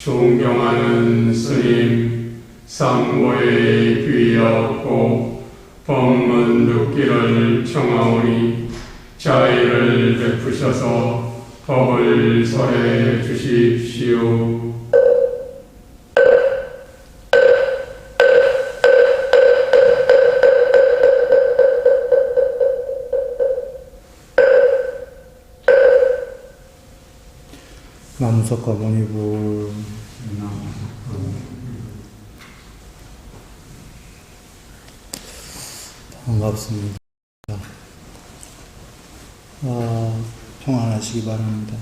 존경하는 스님, 상고에 귀하옵고 법문 듣기를 청하오니 자의를 베푸셔서 법을 설해 주십시오. 남석과 모니불 반갑습니다. 평안하시기 바랍니다.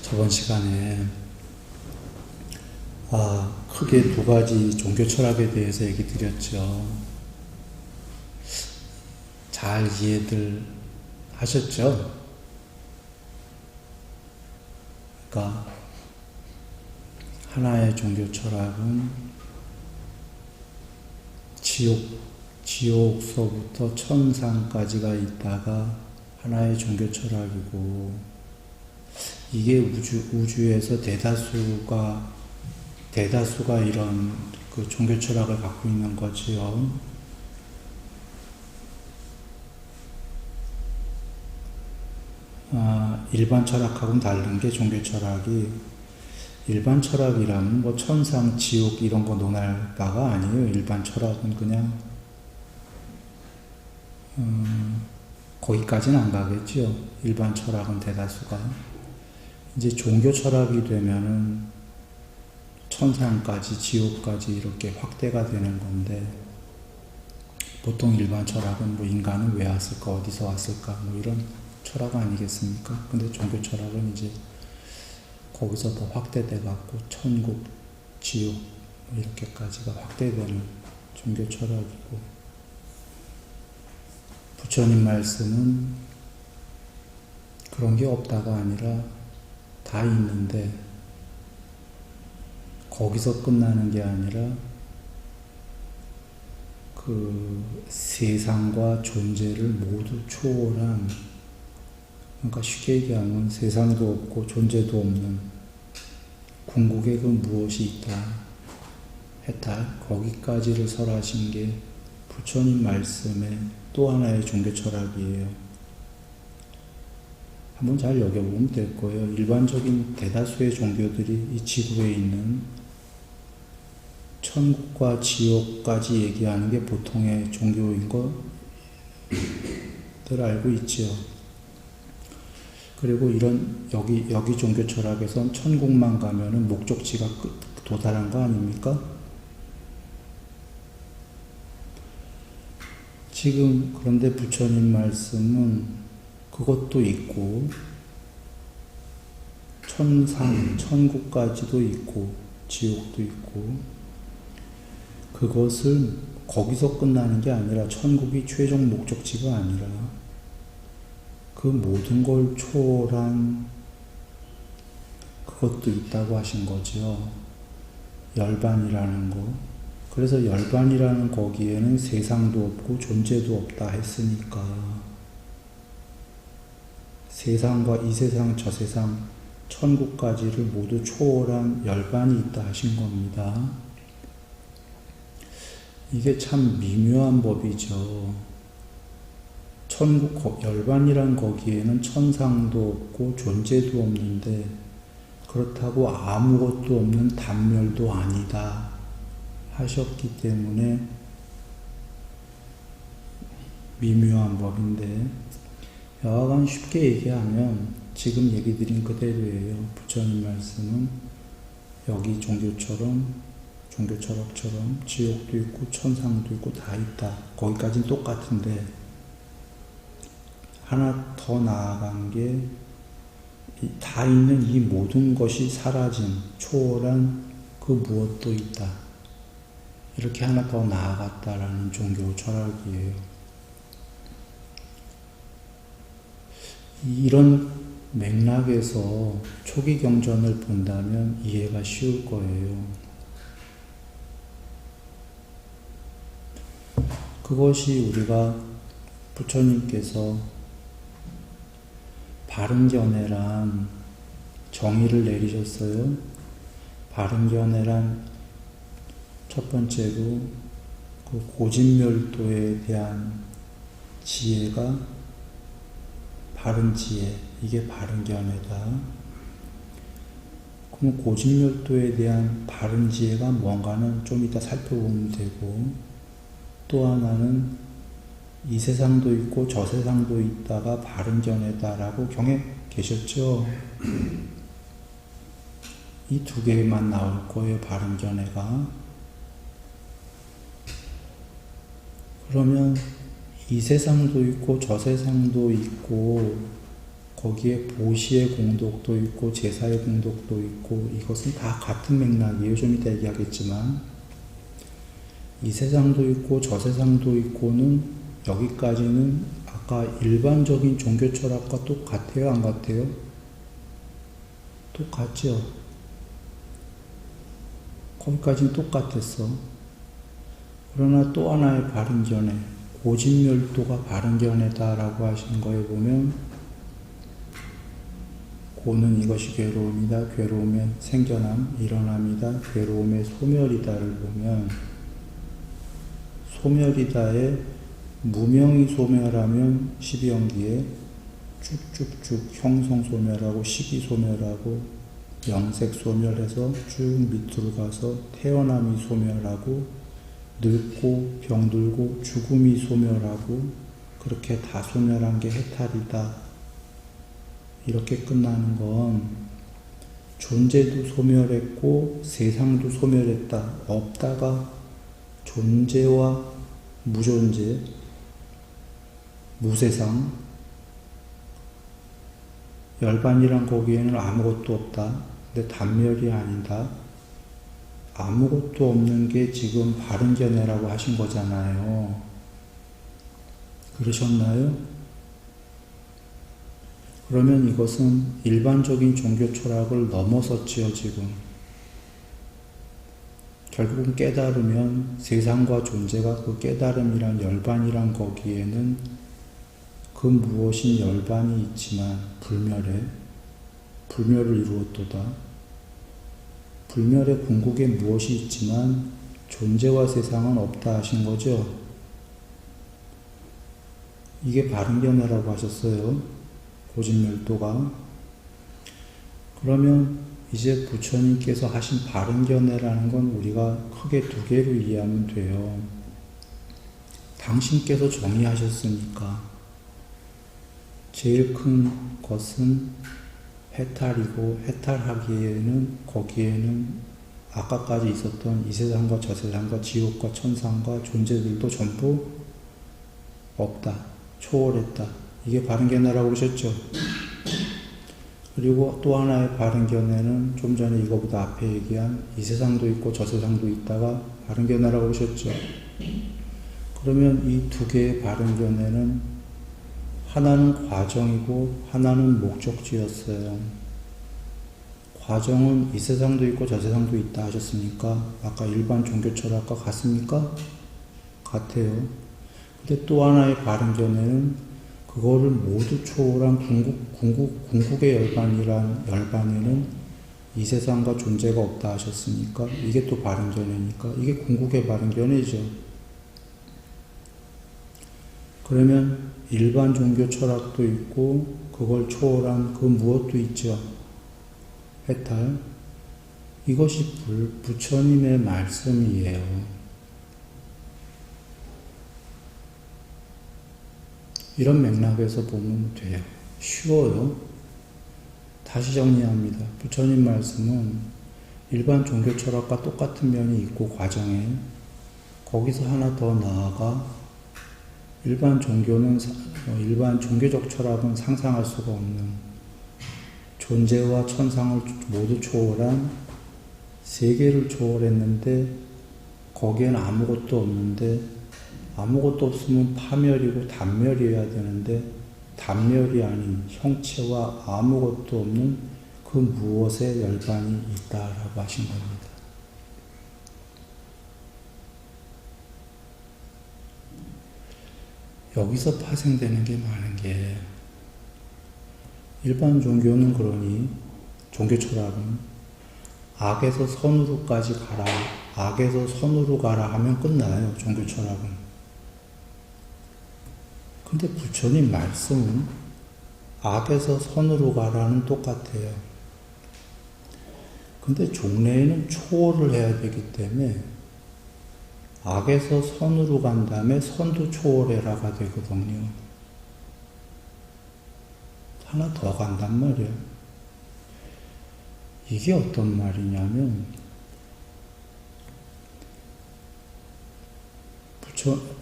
저번 시간에 크게 두 가지 종교 철학에 대해서 얘기 드렸죠. 잘 이해들 하셨죠? 그러니까 하나의 종교 철학은 지옥서부터 천상까지가 있다가 하나의 종교 철학이고, 이게 우주에서 대다수가 이런 그 종교 철학을 갖고 있는 거지요. 일반 철학하고는 다른 게 종교 철학이, 일반 철학이라면 뭐 천상, 지옥 이런 거 논할 바가 아니에요. 일반 철학은 그냥 거기까지는 안 가겠지요. 일반 철학은 대다수가. 이제 종교 철학이 되면은 천상까지, 지옥까지 이렇게 확대가 되는 건데, 보통 일반 철학은 뭐 인간은 왜 왔을까, 어디서 왔을까, 뭐 이런 철학 아니겠습니까? 근데 종교 철학은 이제 거기서 더 확대돼 갖고 천국, 지옥 뭐 이렇게까지가 확대되는 종교 철학이고, 부처님 말씀은 그런 게 없다가 아니라 다 있는데, 거기서 끝나는 게 아니라 그 세상과 존재를 모두 초월한, 그러니까 쉽게 얘기하면 세상도 없고 존재도 없는 궁극의 그 무엇이 있다 했다, 거기까지를 설하신 게 부처님 말씀의 또 하나의 종교 철학이에요. 한번 잘 여겨보면 될 거예요. 일반적인 대다수의 종교들이 이 지구에 있는 천국과 지옥까지 얘기하는 게 보통의 종교인 것들 알고 있지요. 그리고 여기 종교 철학에선 천국만 가면은 목적지가 도달한 거 아닙니까? 지금 그런데 부처님 말씀은 그것도 있고, 천국까지도 있고, 지옥도 있고, 그것을 거기서 끝나는 게 아니라, 천국이 최종 목적지가 아니라 그 모든 걸 초월한 그것도 있다고 하신 거죠. 열반이라는 거. 그래서 열반이라는 거기에는 세상도 없고 존재도 없다 했으니까, 세상과 이 세상 저 세상 천국까지를 모두 초월한 열반이 있다 하신 겁니다. 이게 참 미묘한 법이죠. 열반이란 거기에는 천상도 없고 존재도 없는데, 그렇다고 아무것도 없는 단멸도 아니다 하셨기 때문에 미묘한 법인데, 여하간 쉽게 얘기하면 지금 얘기 드린 그대로예요. 부처님 말씀은 여기 종교 철학처럼 지옥도 있고 천상도 있고 다 있다. 거기까지는 똑같은데, 하나 더 나아간 게 다 있는 이 모든 것이 사라진 초월한 그 무엇도 있다. 이렇게 하나 더 나아갔다라는 종교 철학이에요. 이런 맥락에서 초기 경전을 본다면 이해가 쉬울 거예요. 그것이 우리가 부처님께서 바른견해란 정의를 내리셨어요. 바른견해란 첫 번째로 그 고진멸도에 대한 지혜가 바른 지혜, 이게 바른견해다. 그럼 고진멸도에 대한 바른 지혜가 뭔가는 좀 이따 살펴보면 되고, 또 하나는 이 세상도 있고 저 세상도 있다가 바른견해다라고 경에 계셨죠. 이 두 개만 나올 거예요, 바른견해가. 그러면 이 세상도 있고 저 세상도 있고 거기에 보시의 공덕도 있고 제사의 공덕도 있고 이것은 다 같은 맥락이에요. 좀 이따 얘기하겠지만 이 세상도 있고 저 세상도 있고는 여기까지는 아까 일반적인 종교 철학과 똑같아요? 안 같아요? 똑같죠? 거기까지는 똑같았어. 그러나 또 하나의 바른견해, 고진멸도가 바른견해다라고 하신 거에 보면 고는 이것이 괴로움이다. 괴로움엔 생겨남, 일어남이다. 괴로움의 소멸이다를 보면 소멸이다에 무명이 소멸하면 12연기에 쭉쭉쭉 형성소멸하고 식이소멸하고 영색소멸해서 쭉 밑으로 가서 태어남이 소멸하고 늙고 병들고 죽음이 소멸하고 그렇게 다 소멸한 게 해탈이다. 이렇게 끝나는 건 존재도 소멸했고 세상도 소멸했다. 없다가 존재와 무존재, 무세상, 열반이란 거기에는 아무것도 없다. 근데 단멸이 아니다. 아무것도 없는 게 지금 바른견해라고 하신 거잖아요. 그러셨나요? 그러면 이것은 일반적인 종교 철학을 넘어섰지요, 지금. 결국은 깨달으면 세상과 존재가 그 깨달음이란 열반이란 거기에는 그 무엇인 열반이 있지만 불멸을 이루었도다. 불멸의 궁극에 무엇이 있지만 존재와 세상은 없다 하신 거죠. 이게 바른견해라고 하셨어요. 고진멸도가. 그러면 이제 부처님께서 하신 바른견해라는 건 우리가 크게 두 개로 이해하면 돼요. 당신께서 정의하셨으니까 제일 큰 것은 해탈이고 해탈하기에는 거기에는 아까까지 있었던 이 세상과 저 세상과 지옥과 천상과 존재들도 전부 없다. 초월했다. 이게 바른견해라고 그러셨죠. 그리고 또 하나의 바른견해는 좀 전에 이거보다 앞에 얘기한 이 세상도 있고 저 세상도 있다가 바른견해라고 그러셨죠. 그러면 이 두 개의 바른견해는 하나는 과정이고 하나는 목적지였어요. 과정은 이 세상도 있고 저 세상도 있다 하셨으니까 아까 일반 종교 철학과 같습니까? 같아요. 근데 또 하나의 바른견해는 그거를 모두 초월한 궁극의 열반이란 열반에는 이 세상과 존재가 없다 하셨으니까 이게 또 바른견해니까 이게 궁극의 바른견해죠. 그러면 일반 종교 철학도 있고 그걸 초월한 그 무엇도 있죠. 해탈. 이것이 부처님의 말씀이에요. 이런 맥락에서 보면 돼요. 쉬워요. 다시 정리합니다. 부처님 말씀은 일반 종교 철학과 똑같은 면이 있고 과정에 거기서 하나 더 나아가 일반 종교적 철학은 상상할 수가 없는 존재와 천상을 모두 초월한 세계를 초월했는데 거기엔 아무것도 없는데 아무것도 없으면 파멸이고 단멸이어야 되는데 단멸이 아닌 형체와 아무것도 없는 그 무엇에 열반이 있다라고 하신 겁니다. 여기서 파생되는 게 많은 게 일반 종교는 그러니 종교 철학은 악에서 선으로까지 가라, 악에서 선으로 가라 하면 끝나요. 종교 철학은. 근데 부처님 말씀은 악에서 선으로 가라는 똑같아요. 근데 종래에는 초월을 해야 되기 때문에 악에서 선으로 간 다음에 선도 초월해라가 되거든요. 하나 더 간단 말이에요. 이게 어떤 말이냐면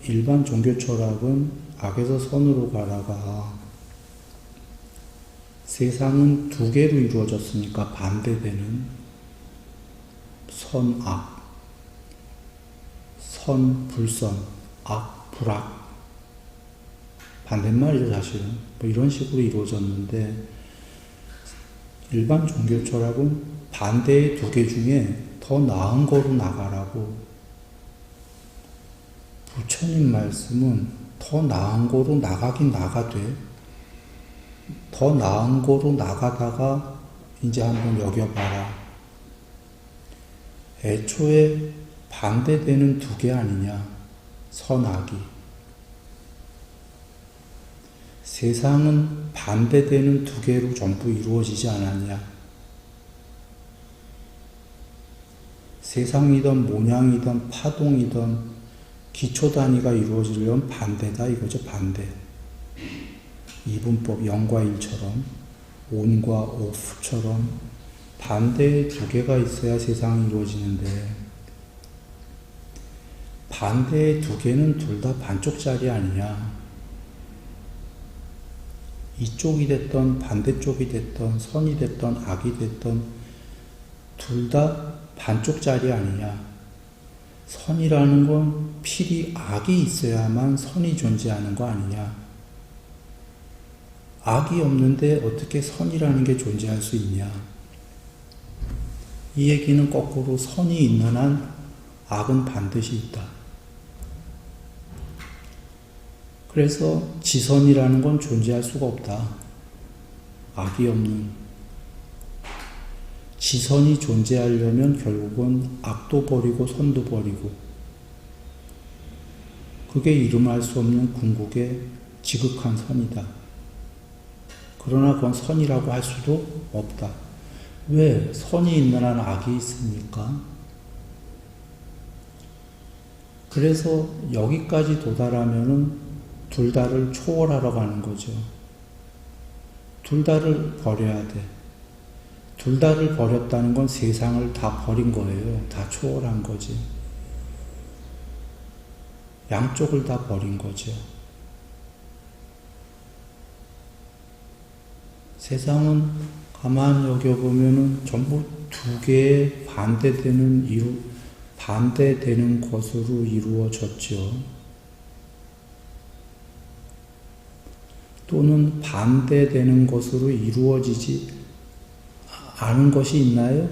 일반 종교 철학은 악에서 선으로 가라가 세상은 두 개로 이루어졌으니까 반대되는 선악, 선, 불선, 악, 불악 반대말이죠 사실은. 뭐 이런 식으로 이루어졌는데 일반 종교 철학은 반대의 두 개 중에 더 나은 거로 나가라고. 부처님 말씀은 더 나은 거로 나가긴 나가되 더 나은 거로 나가다가 이제 한번 여겨봐라. 애초에 반대되는 두 개 아니냐, 선악이. 세상은 반대되는 두 개로 전부 이루어지지 않았냐. 세상이든 모양이든 파동이든 기초 단위가 이루어지려면 반대다 이거죠. 반대. 이분법 0과 1처럼 on과 off처럼 반대의 두 개가 있어야 세상이 이루어지는데 반대의 두 개는 둘 다 반쪽짜리 아니냐. 이쪽이 됐던 반대쪽이 됐던 선이 됐던 악이 됐던 둘 다 반쪽짜리 아니냐. 선이라는 건 필히 악이 있어야만 선이 존재하는 거 아니냐. 악이 없는데 어떻게 선이라는 게 존재할 수 있냐. 이 얘기는 거꾸로 선이 있는 한 악은 반드시 있다. 그래서 지선이라는 건 존재할 수가 없다. 악이 없는. 지선이 존재하려면 결국은 악도 버리고 선도 버리고 그게 이름할 수 없는 궁극의 지극한 선이다. 그러나 그건 선이라고 할 수도 없다. 왜? 선이 있는 한 악이 있습니까? 그래서 여기까지 도달하면은 둘 다를 초월하러 가는 거죠. 둘 다를 버려야 돼. 둘 다를 버렸다는 건 세상을 다 버린 거예요. 다 초월한 거지. 양쪽을 다 버린 거죠. 세상은 가만히 여겨보면은 전부 두 개의 반대되는 것으로 이루어졌죠. 또는 반대되는 것으로 이루어지지 않은 것이 있나요?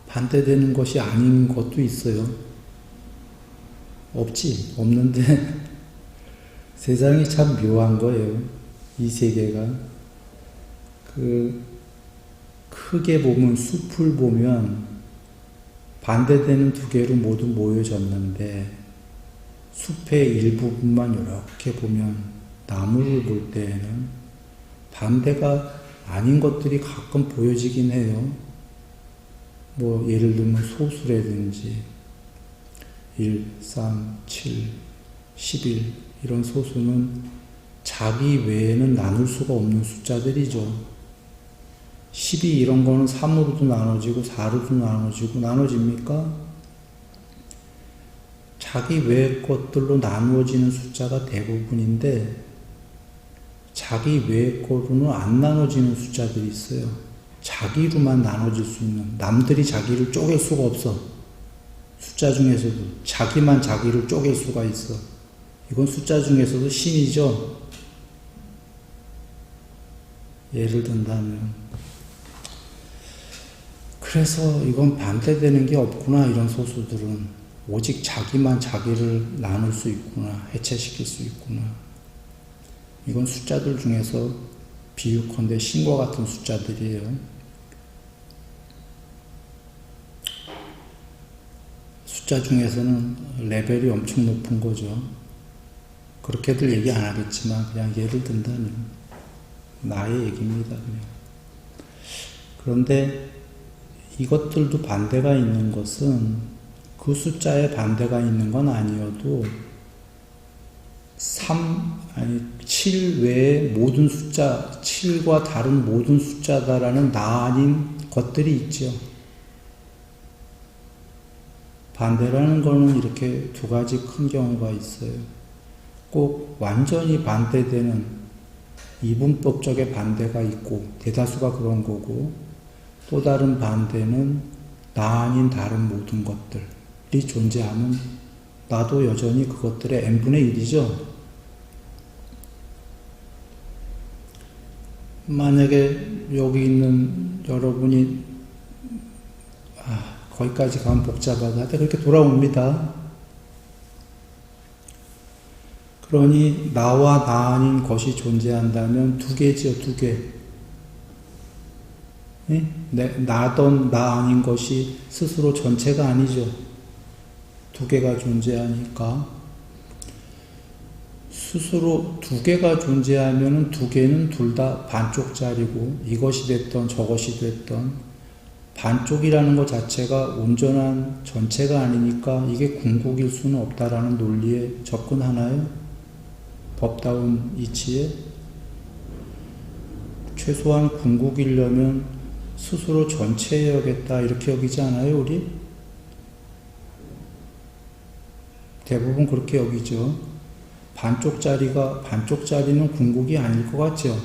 반대되는 것이 아닌 것도 있어요. 없지. 없는데 세상이 참 묘한 거예요. 이 세계가. 크게 보면 숲을 보면 반대되는 두 개로 모두 모여졌는데 숲의 일부분만 이렇게 보면 나무를 볼 때에는 반대가 아닌 것들이 가끔 보여지긴 해요. 뭐 예를 들면 소수라든지 1, 3, 7, 11 이런 소수는 자기 외에는 나눌 수가 없는 숫자들이죠. 12 이런 거는 3으로도 나눠지고 4로도 나눠지고 나눠집니까? 자기 외의 것들로 나누어지는 숫자가 대부분인데 자기 외의 것으로는 안 나눠지는 숫자들이 있어요. 자기로만 나눠질 수 있는, 남들이 자기를 쪼갤 수가 없어. 숫자 중에서도 자기만 자기를 쪼갤 수가 있어. 이건 숫자 중에서도 신이죠. 예를 든다면 그래서 이건 반대되는 게 없구나. 이런 소수들은 오직 자기만 자기를 나눌 수 있구나. 해체시킬 수 있구나. 이건 숫자들 중에서 비유컨대 신과 같은 숫자들이에요. 숫자 중에서는 레벨이 엄청 높은 거죠. 그렇게들 얘기 안 하겠지만 그냥 예를 든다면 나의 얘기입니다. 그냥. 그런데 이것들도 반대가 있는 것은 그 숫자에 반대가 있는 건 아니어도 7 외의 모든 숫자, 7과 다른 모든 숫자다라는 나 아닌 것들이 있죠. 반대라는 거는 이렇게 두 가지 큰 경우가 있어요. 꼭 완전히 반대되는 이분법적의 반대가 있고 대다수가 그런 거고, 또 다른 반대는 나 아닌 다른 모든 것들이 존재하면 나도 여전히 그것들의 n분의 1이죠. 만약에 여기 있는 여러분이 거기까지 가면 복잡하다. 하여튼 그렇게 돌아옵니다. 그러니 나와 나 아닌 것이 존재한다면 두 개지요, 두 개. 나던 나 아닌 것이 스스로 전체가 아니죠. 두 개가 존재하니까. 스스로 두 개가 존재하면 두 개는 둘 다 반쪽짜리고, 이것이 됐던 저것이 됐던 반쪽이라는 것 자체가 온전한 전체가 아니니까 이게 궁극일 수는 없다라는 논리에 접근하나요? 법다운 이치에? 최소한 궁극이려면 스스로 전체에 여겼다 이렇게 여기지 않아요, 우리? 대부분 그렇게 여기죠. 반쪽짜리는 궁극이 아닐 것 같죠?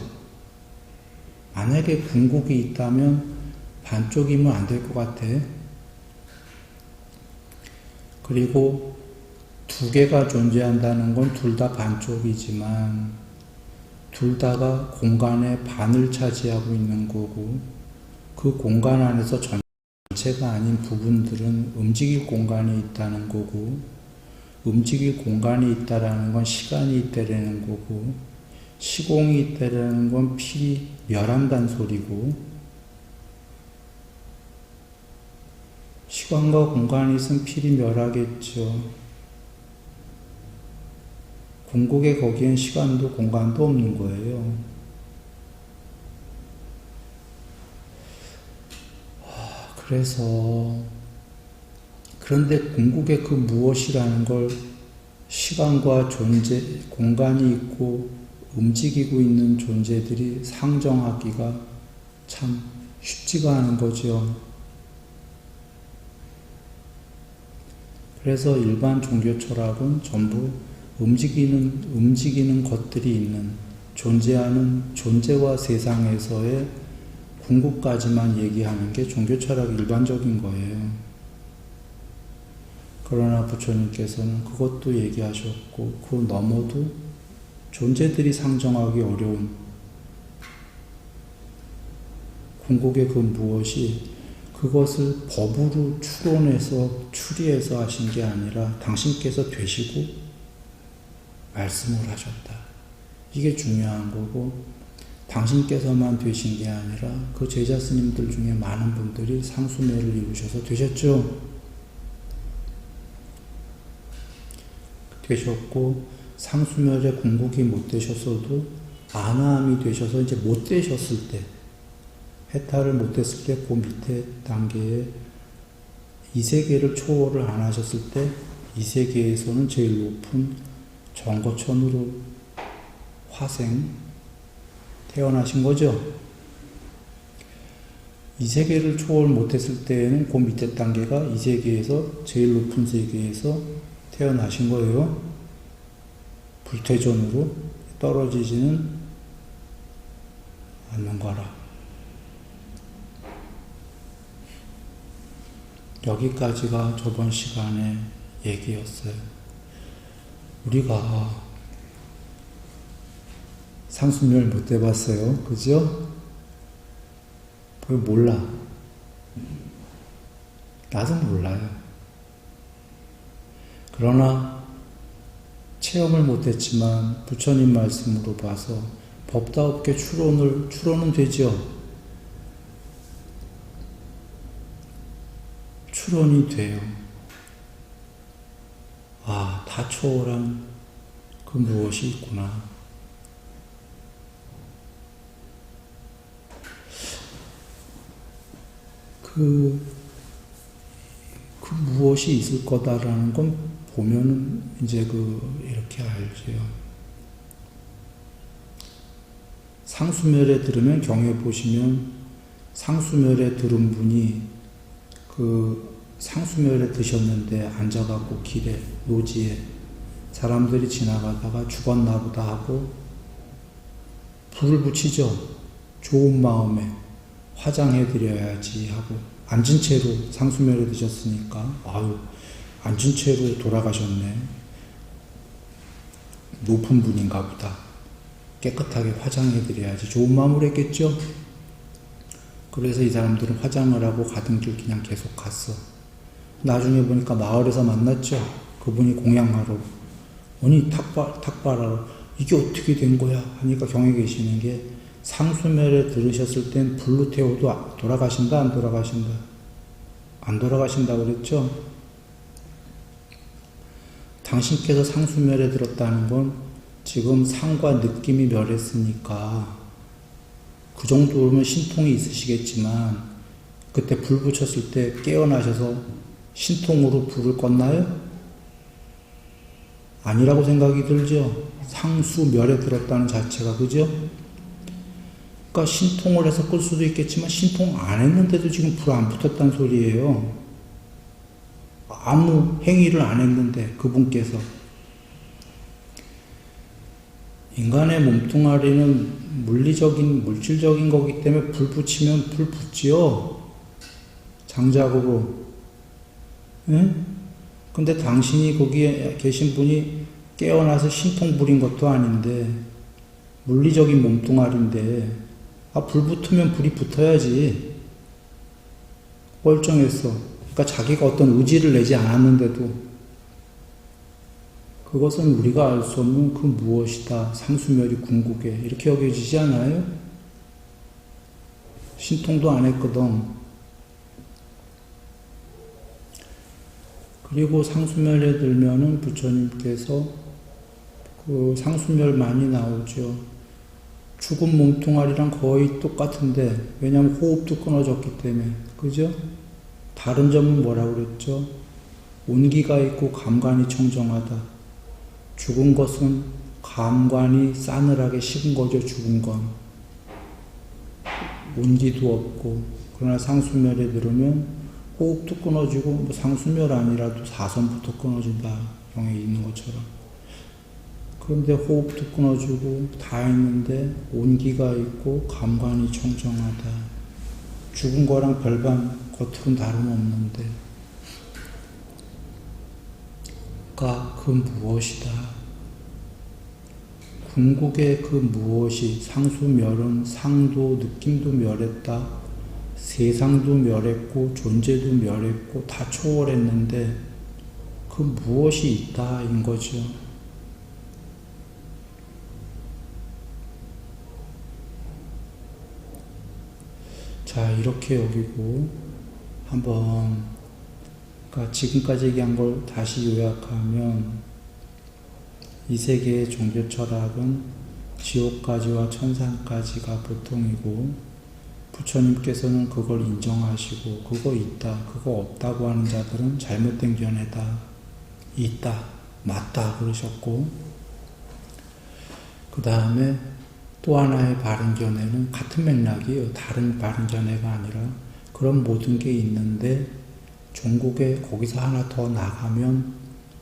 만약에 궁극이 있다면 반쪽이면 안 될 것 같아. 그리고 두 개가 존재한다는 건 둘 다 반쪽이지만 둘 다가 공간의 반을 차지하고 있는 거고, 그 공간 안에서 전체가 아닌 부분들은 움직일 공간이 있다는 거고, 움직일 공간이 있다라는 건 시간이 있다라는 거고, 시공이 있다라는 건 필히 멸한다는 소리고, 시간과 공간이 있으면 필히 멸하겠죠. 궁극에 거기엔 시간도 공간도 없는 거예요. 그런데 궁극의 그 무엇이라는 걸 시간과 존재, 공간이 있고 움직이고 있는 존재들이 상정하기가 참 쉽지가 않은 거죠. 그래서 일반 종교 철학은 전부 움직이는 것들이 있는, 존재하는 존재와 세상에서의 궁극까지만 얘기하는 게 종교 철학의 일반적인 거예요. 그러나 부처님께서는 그것도 얘기하셨고, 그 너머도 존재들이 상정하기 어려운 궁극의 그 무엇이, 그것을 법으로 추리해서 하신 게 아니라 당신께서 되시고 말씀을 하셨다. 이게 중요한 거고, 당신께서만 되신 게 아니라 그 제자 스님들 중에 많은 분들이 상수매를 이루셔서 되셨죠. 되셨고, 상수멸에 궁극이 못 되셨어도 아나함이 되셔서 이제 못 되셨을 때, 해탈을 못했을 때 그 밑에 단계에 이세계를 초월을 안 하셨을 때 이세계에서는 제일 높은 정거천으로 화생 태어나신 거죠. 이세계를 초월 못했을 때에는 그 밑에 단계가 이세계에서 제일 높은 세계에서 태어나신 거예요. 불태존으로 떨어지지는 않는 거라. 여기까지가 저번 시간의 얘기였어요. 우리가 상수멸 못 해봤어요. 그죠? 그걸 몰라. 나도 몰라요. 그러나 체험을 못했지만 부처님 말씀으로 봐서 법다없게 추론은 되죠. 추론이 돼요. 아, 다 초월한 그 무엇이 있구나. 그 무엇이 있을 거다라는 건 보면은 이제 이렇게 알죠. 상수멸에 들으면 경에 보시면 상수멸에 들은 분이 상수멸에 드셨는데 앉아갖고 길에 노지에 사람들이 지나가다가 죽었나 보다 하고 불을 붙이죠. 좋은 마음에 화장해드려야지 하고 앉은 채로 상수멸에 드셨으니까 아유 앉은 채로 돌아가셨네. 높은 분인가 보다. 깨끗하게 화장해드려야지. 좋은 마음으로 했겠죠? 그래서 이 사람들은 화장을 하고 가던 길 그냥 계속 갔어. 나중에 보니까 마을에서 만났죠? 그분이 공양하러. 아니 탁발하러. 이게 어떻게 된 거야? 하니까 경에 계시는 게 상수멸에 들으셨을 땐 불로 태워도 돌아가신다 안 돌아가신다? 안 돌아가신다 그랬죠? 당신께서 상수멸에 들었다는 건 지금 상과 느낌이 멸했으니까 그 정도면 신통이 있으시겠지만 그때 불 붙였을 때 깨어나셔서 신통으로 불을 껐나요? 아니라고 생각이 들죠? 상수멸에 들었다는 자체가, 그죠? 그러니까 신통을 해서 끌 수도 있겠지만 신통 안 했는데도 지금 불 안 붙었다는 소리예요. 아무 행위를 안 했는데 그분께서. 인간의 몸뚱아리는 물질적인 거기 때문에 불 붙이면 불 붙지요. 장작으로. 응? 근데 당신이 거기에 계신 분이 깨어나서 신통 부린 것도 아닌데 물리적인 몸뚱아리인데 불 붙으면 불이 붙어야지. 멀쩡했어. 그러니까 자기가 어떤 의지를 내지 않았는데도 그것은 우리가 알 수 없는 그 무엇이다. 상수멸이 궁극에 이렇게 여겨지지 않아요? 신통도 안 했거든. 그리고 상수멸에 들면은 부처님께서 그 상수멸 많이 나오죠. 죽은 몸뚱아리랑 거의 똑같은데 왜냐하면 호흡도 끊어졌기 때문에. 그죠? 다른 점은 뭐라고 그랬죠? 온기가 있고 감관이 청정하다. 죽은 것은 감관이 싸늘하게 식은 거죠. 죽은 건 온기도 없고. 그러나 상수멸에 들으면 호흡도 끊어지고 상수멸 아니라도 사선부터 끊어진다. 경에 있는 것처럼. 그런데 호흡도 끊어지고 다 있는데 온기가 있고 감관이 청정하다. 죽은 거랑 별반 겉으로는 다름없는데 그 무엇이다. 궁극의 그 무엇이 상수멸은 상도 느낌도 멸했다. 세상도 멸했고 존재도 멸했고 다 초월했는데 그 무엇이 있다 인 거죠. 자, 이렇게 여기고 한번 그러니까 지금까지 얘기한 걸 다시 요약하면 이 세계의 종교 철학은 지옥까지와 천상까지가 보통이고 부처님께서는 그걸 인정하시고 그거 있다, 그거 없다고 하는 자들은 잘못된 견해다, 있다, 맞다 그러셨고 그 다음에 또 하나의 바른 견해는 같은 맥락이에요. 다른 바른 견해가 아니라 그런 모든 게 있는데 종국에 거기서 하나 더 나가면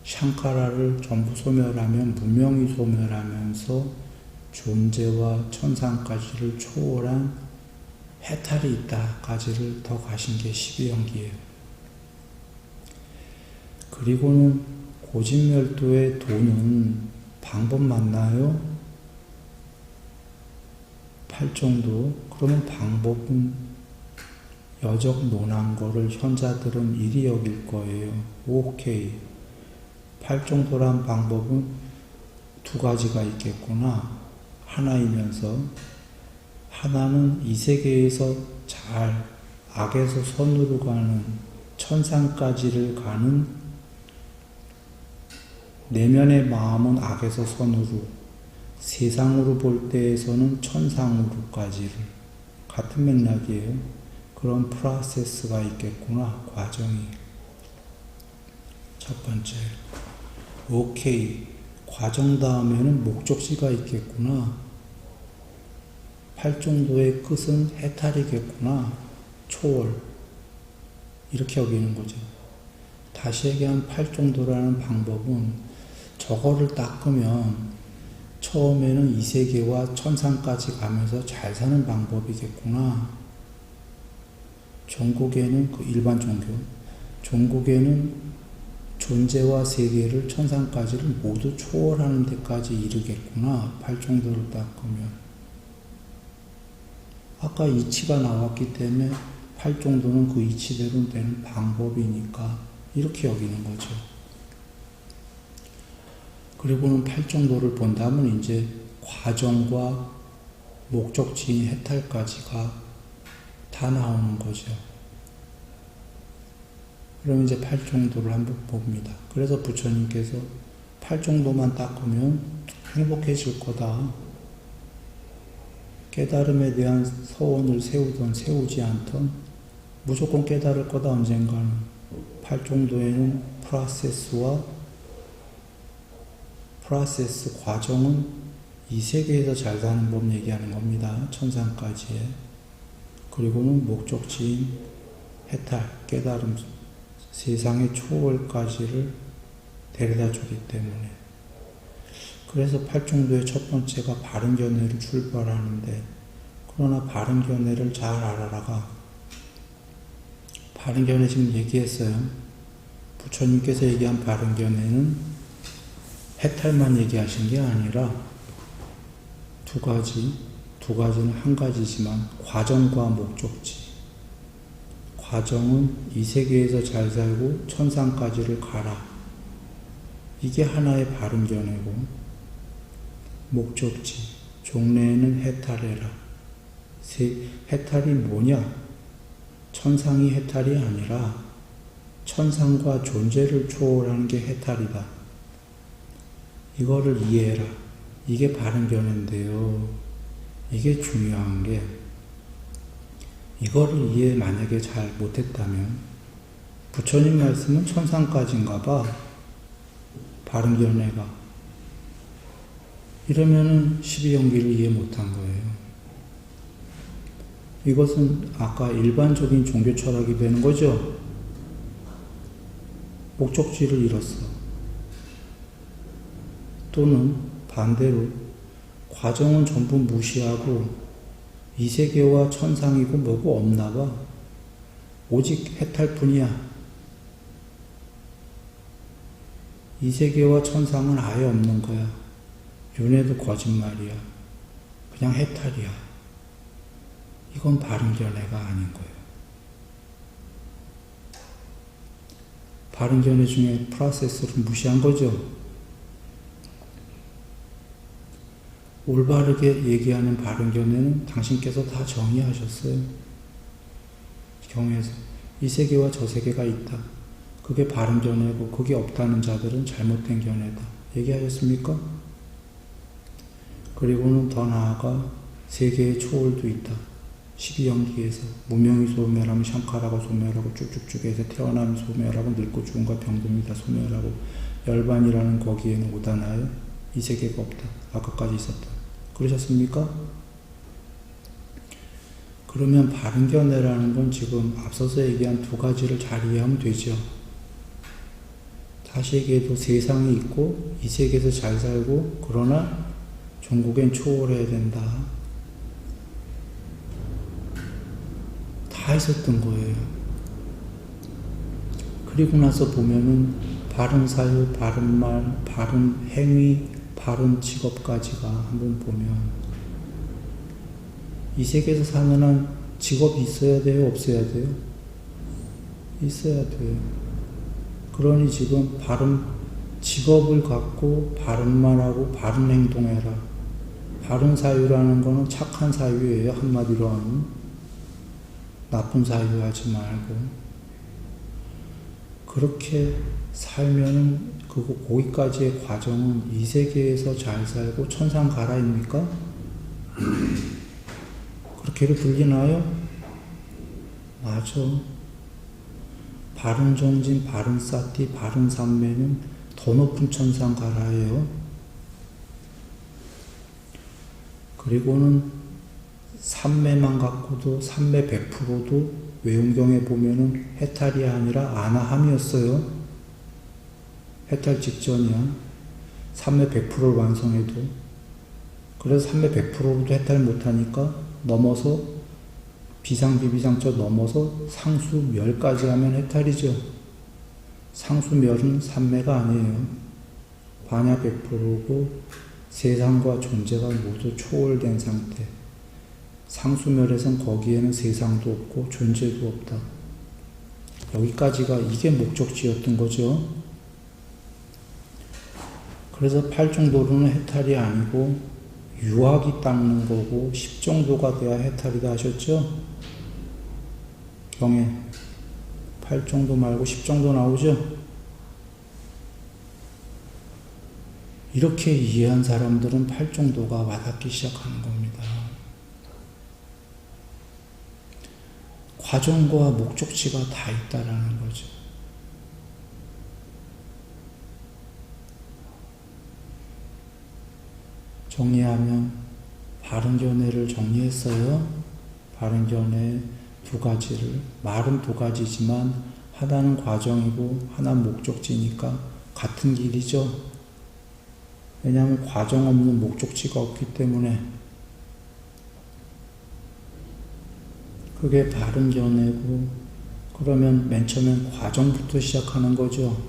샹카라를 전부 소멸하면 무명이 소멸하면서 존재와 천상까지를 초월한 해탈이 있다까지를 더 가신 게 12연기예요. 그리고는 고진멸도의 도는 방법 맞나요? 팔정도. 그러면 방법은 여적 논한 거를 현자들은 일이 여길 거예요. 오케이. 팔정도란 방법은 두 가지가 있겠구나. 하나이면서 하나는 이 세계에서 잘 악에서 선으로 가는 천상까지를 가는 내면의 마음은 악에서 선으로, 세상으로 볼 때에서는 천상으로까지를, 같은 맥락이에요. 그런 프로세스가 있겠구나. 과정이. 첫 번째. 오케이. 과정 다음에는 목적지가 있겠구나. 팔정도의 끝은 해탈이겠구나. 초월. 이렇게 여기는 거죠. 다시 얘기한 팔정도라는 방법은 저거를 닦으면 처음에는 이 세계와 천상까지 가면서 잘 사는 방법이겠구나. 종국에는, 그 일반 종국에는 존재와 세계를 천상까지를 모두 초월하는 데까지 이르겠구나. 팔정도를 닦으면. 아까 이치가 나왔기 때문에 팔정도는 그 이치대로 되는 방법이니까 이렇게 여기는 거죠. 그리고는 팔정도를 본다면 이제 과정과 목적지인 해탈까지가 다 나오는 거죠. 그럼 이제 팔정도를 한번 봅니다. 그래서 부처님께서 팔정도만 닦으면 행복해질 거다. 깨달음에 대한 서원을 세우던 세우지 않던 무조건 깨달을 거다. 언젠가는. 팔정도에는 프로세스 과정은 이 세계에서 잘 사는 법 얘기하는 겁니다. 천상까지의. 그리고는 목적지인 해탈, 깨달음, 세상의 초월까지를 데려다 주기 때문에. 그래서 팔정도의 첫 번째가 바른 견해를 출발하는데, 그러나 바른 견해를 잘 알아라가, 바른 견해 지금 얘기했어요. 부처님께서 얘기한 바른 견해는 해탈만 얘기하신 게 아니라 두 가지는 한 가지지만 과정과 목적지. 과정은 이 세계에서 잘 살고 천상까지를 가라. 이게 하나의 바른 견해고, 목적지, 종래에는 해탈해라. 해탈이 뭐냐? 천상이 해탈이 아니라 천상과 존재를 초월하는 게 해탈이다. 이거를 이해해라. 이게 바른 견해인데요. 이게 중요한 게, 이거를 이해 만약에 잘 못했다면, 부처님 말씀은 천상까지인가 봐. 바른 견해가. 이러면은 12연기를 이해 못한 거예요. 이것은 아까 일반적인 종교 철학이 되는 거죠. 목적지를 잃었어. 또는 반대로 과정은 전부 무시하고 이 세계와 천상이고 뭐고 없나 봐. 오직 해탈뿐이야. 이 세계와 천상은 아예 없는 거야. 윤회도 거짓말이야. 그냥 해탈이야. 이건 바른 견해가 아닌 거예요. 바른 견해 중에 프로세스를 무시한 거죠. 올바르게 얘기하는 바른 견해는 당신께서 다 정의하셨어요. 경에서 이 세계와 저 세계가 있다. 그게 바른 견해고 그게 없다는 자들은 잘못된 견해다. 얘기하셨습니까? 그리고는 더 나아가 세계의 초월도 있다. 12연기에서 무명이 소멸하면 샹카라가 소멸하고 쭉쭉쭉 해서 태어나면 소멸하고 늙고 죽음과 병듦이 다 소멸하고 열반이라는 거기에는 오다나요? 이 세계가 없다. 아까까지 있었다. 그러셨습니까? 그러면 바른 견해라는 건 지금 앞서서 얘기한 두 가지를 잘 이해하면 되죠. 사세계에도 세상이 있고 이 세계에서 잘 살고 그러나 종국엔 초월해야 된다. 다 있었던 거예요. 그리고 나서 보면은 바른 사유, 바른 말, 바른 행위, 바른 직업까지가 한번 보면 이 세계에서 사는 한 직업이 있어야 돼요? 없어야 돼요? 있어야 돼요. 그러니 지금 바른 직업을 갖고 바른 말하고 바른 행동해라. 바른 사유라는 거는 착한 사유예요. 한마디로 하면. 나쁜 사유 하지 말고. 그렇게 살면은 거기까지의 과정은 이 세계에서 잘 살고 천상 가라입니까? 그렇게도 들리나요? 맞아. 바른 정진, 바른 사티, 바른 삼매는 더 높은 천상 가라예요. 그리고는 삼매만 갖고도 삼매 100%도 외운경에 보면은 해탈이 아니라 아나함이었어요. 해탈 직전이야. 삼매 100%를 완성해도. 그래서 삼매 100%로도 해탈 못하니까 넘어서 비상비비상처 넘어서 상수멸까지 하면 해탈이죠. 상수멸은 삼매가 아니에요. 반야 100%고 세상과 존재가 모두 초월된 상태. 상수멸에선 거기에는 세상도 없고 존재도 없다. 여기까지가 이게 목적지였던 거죠. 그래서 8정도로는 해탈이 아니고 유학이 닦는 거고 10정도가 돼야 해탈이다 하셨죠? 경에 8정도 말고 10정도 나오죠? 이렇게 이해한 사람들은 8정도가 와닿기 시작하는 겁니다. 과정과 목적지가 다 있다라는 거죠. 정리하면 바른 견해를 정리했어요. 바른 견해 두 가지를, 말은 두 가지지만 하나는 과정이고 하나는 목적지니까 같은 길이죠. 왜냐하면 과정 없는 목적지가 없기 때문에. 그게 바른 견해고, 그러면 맨 처음엔 과정부터 시작하는 거죠.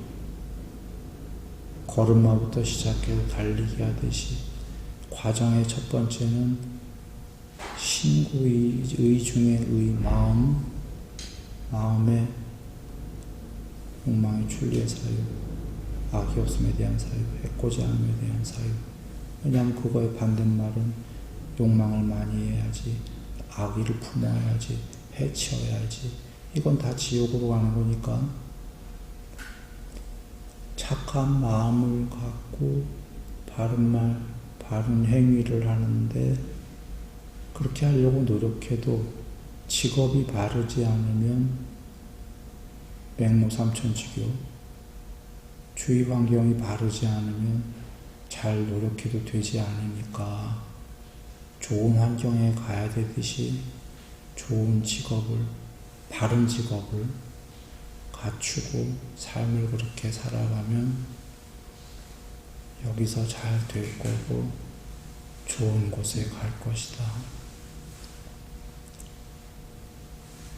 걸음마부터 시작해서 달리기 하듯이. 과정의 첫 번째는 신구의 중에 의 마음의 욕망의 출리의 사유, 악이 없음에 대한 사유, 해코지 않음에 대한 사유. 왜냐하면 그거의 반대말은 욕망을 많이 해야지, 악의를 품어야지, 해치어야지. 이건 다 지옥으로 가는 거니까. 착한 마음을 갖고 바른 말, 바른 행위를 하는데 그렇게 하려고 노력해도 직업이 바르지 않으면 맹모삼천지교, 주위 환경이 바르지 않으면 잘 노력해도 되지 않으니까 좋은 환경에 가야 되듯이 좋은 직업을, 바른 직업을 갖추고 삶을 그렇게 살아가면 여기서 잘 될 거고 좋은 곳에 갈 것이다.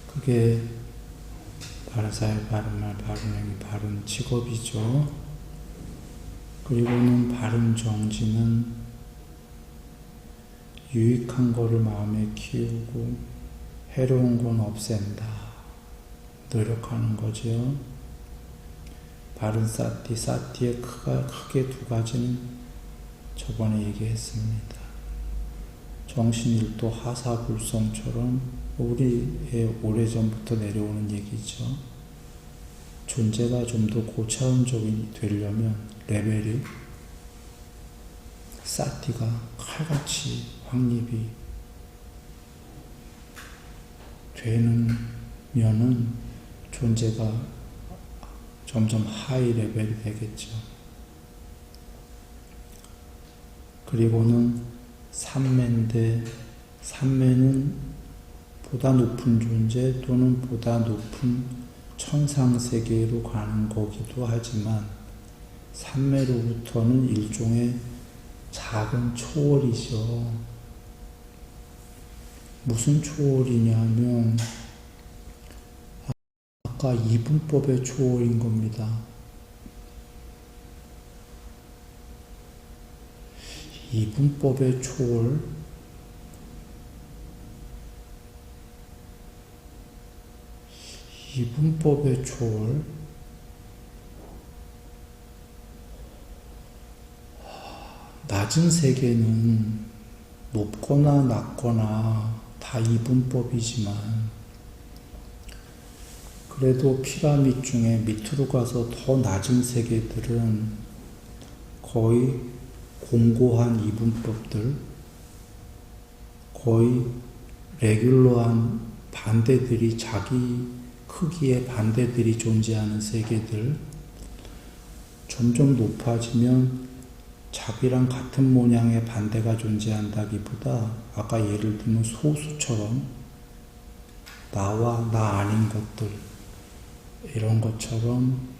그게 바른 사유, 바른 말, 바른 행위, 바른 직업이죠. 그리고는 바른 정지는 유익한 거를 마음에 키우고 해로운 건 없앤다. 노력하는 거죠. 바른 사티, 사티의 크게 두 가지는 저번에 얘기했습니다. 정신일도 하사불성처럼 우리의 오래전부터 내려오는 얘기죠. 존재가 좀 더 고차원적이 되려면 레벨이 사티가 칼같이 확립이 되면은 존재가 점점 하이 레벨이 되겠죠. 그리고는 삼매인데, 삼매는 보다 높은 존재 또는 보다 높은 천상세계로 가는 거기도 하지만 삼매로부터는 일종의 작은 초월이죠. 무슨 초월이냐면 아까 이분법의 초월인 겁니다. 이분법의 초월, 이분법의 초월, 낮은 세계는 높거나 낮거나 다 이분법이지만 그래도 피라밋 중에 밑으로 가서 더 낮은 세계들은 거의 공고한 이분법들, 거의 레귤러한 반대들이 자기 크기의 반대들이 존재하는 세계들, 점점 높아지면 자기랑 같은 모양의 반대가 존재한다기보다 아까 예를 들면 소수처럼 나와 나 아닌 것들 이런 것처럼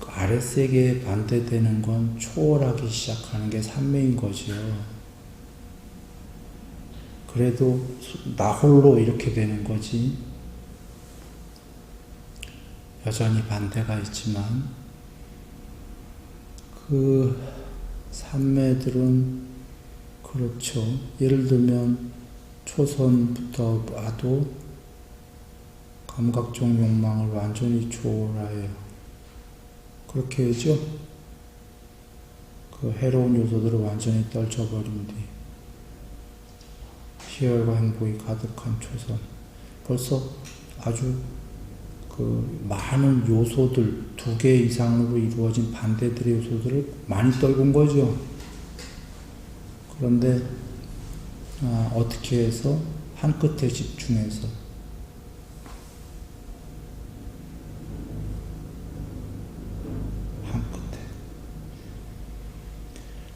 아랫세계에 반대되는 건 초월하기 시작하는 게 삼매인 거지요. 그래도 나 홀로 이렇게 되는 거지. 여전히 반대가 있지만 그 삼매들은 그렇죠. 예를 들면 초선부터 봐도 감각적 욕망을 완전히 초월하여 그렇게 하죠. 그 해로운 요소들을 완전히 떨쳐버린 뒤 희열과 행복이 가득한 초선. 벌써 아주 그 많은 요소들, 2개 이상으로 이루어진 반대들의 요소들을 많이 떨군 거죠. 그런데 어떻게 해서 한 끝에 집중해서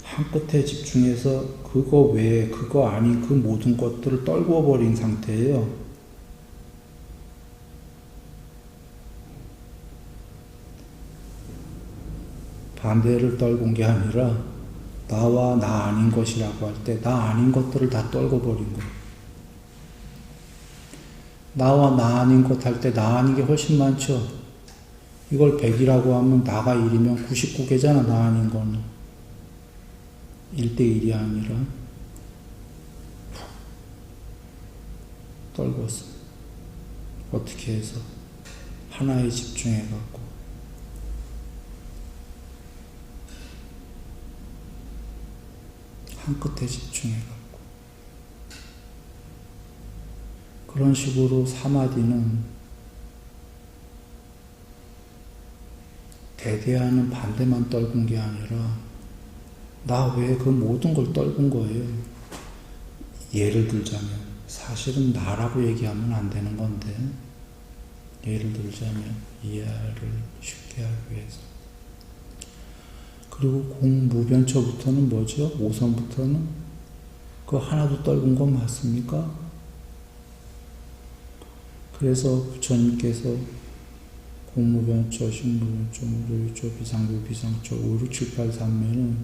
한 끝에 집중해서 그거 외에 그거 아닌 그 모든 것들을 떨궈버린 상태예요. 반대를 떨군 게 아니라 나와 나 아닌 것이라고 할 때 나 아닌 것들을 다 떨궈버린 거예요. 나와 나 아닌 것 할 때 나 아닌 게 훨씬 많죠. 이걸 100이라고 하면 나가 1이면 99개잖아. 나 아닌 거는 1대1이 아니라 떨궜어. 어떻게 해서 하나에 집중해갖고 한 끝에 집중해갖고 그런 식으로 사마디는 대대하는 반대만 떨군 게 아니라 나 외에 그 모든 걸 떨군 거예요. 예를 들자면 사실은 나라고 얘기하면 안 되는 건데 예를 들자면 이해를 쉽게 하기 위해서 그리고 공무변처부터는 뭐죠? 5선부터는 그거 하나도 떨군 건 맞습니까? 그래서 부처님께서 공무변처, 식무변처, 무료유처, 비상교, 비상처, 5, 6, 7, 8, 3매는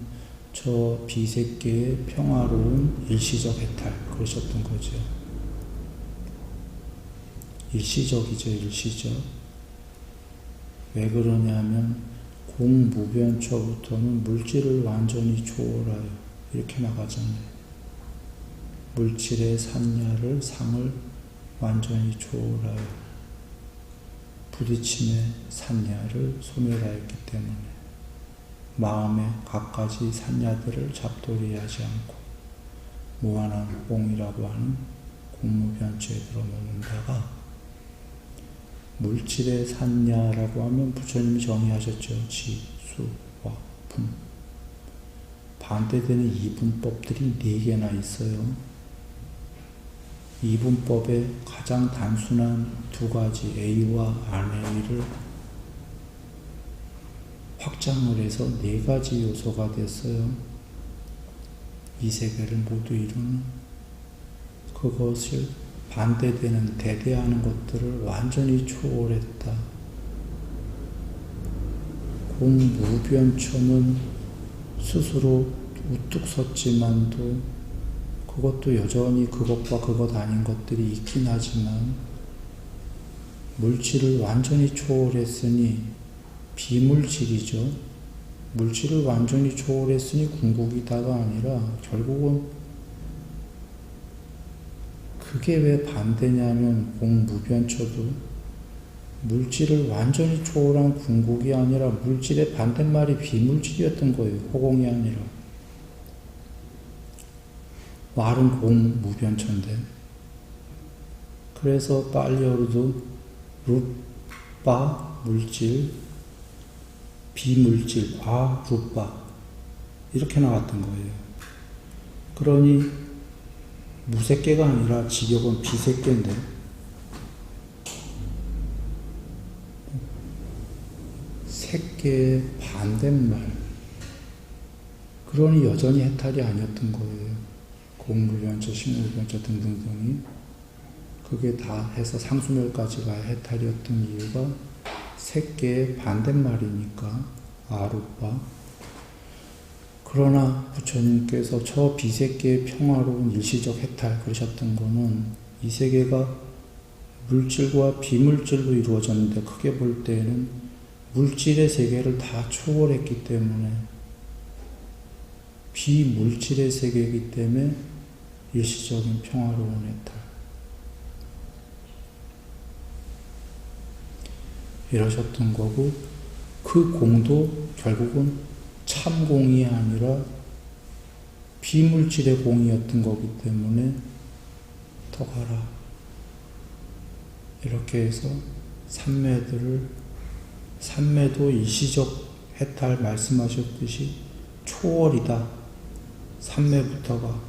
저 비세계의 평화로운 일시적 해탈 그러셨던 거죠. 일시적이죠. 일시적. 왜 그러냐면 공무변처부터는 물질을 완전히 초월하여 이렇게 나가잖아요. 물질의 산야를 상을 완전히 초월하여 부딪힘의 산야를 소멸하였기 때문에 마음의 갖가지 산야들을 잡돌이하지 않고 무한한 공이라고 하는 공무변처에 들어놓는다가 물질의 산야라고 하면 부처님이 정의하셨죠. 지, 수, 화, 품. 반대되는 이분법들이 4개나 있어요. 이분법의 가장 단순한 2가지 A와 안A를 확장을 해서 4가지 요소가 됐어요. 이 세계를 모두 이루는 그것을 반대되는 대대하는 것들을 완전히 초월했다. 공무변초는 스스로 우뚝 섰지만도 그것도 여전히 그것과 그것 아닌 것들이 있긴 하지만 물질을 완전히 초월했으니 비물질이죠. 물질을 완전히 초월했으니 궁극이다가 아니라 결국은 그게 왜 반대냐면 공무변초도 물질을 완전히 초월한 궁극이 아니라 물질의 반대말이 비물질이었던 거예요. 허공이 아니라. 말은 공무변초인데. 그래서 빨리어도 루빠 물질, 비물질, 루빠 이렇게 나왔던 거예요. 그러니 무색계가 아니라 직역은 비색계인데 색계의 반대말. 그러니 여전히 해탈이 아니었던 거예요. 공무변초, 식무변초 등등등이. 그게 다 해서 상수멸까지 가야 해탈이었던 이유가 색계의 반대말이니까 아루빠. 그러나 부처님께서 저 비색계의 평화로운 일시적 해탈 그러셨던 거는 이 세계가 물질과 비물질로 이루어졌는데 크게 볼 때에는 물질의 세계를 다 초월했기 때문에 비물질의 세계이기 때문에 일시적인 평화로운 해탈. 이러셨던 거고 그 공도 결국은 참공이 아니라 비물질의 공이었던 거기 때문에 더 가라. 이렇게 해서 삼매도 일시적 해탈 말씀하셨듯이 초월이다. 삼매부터가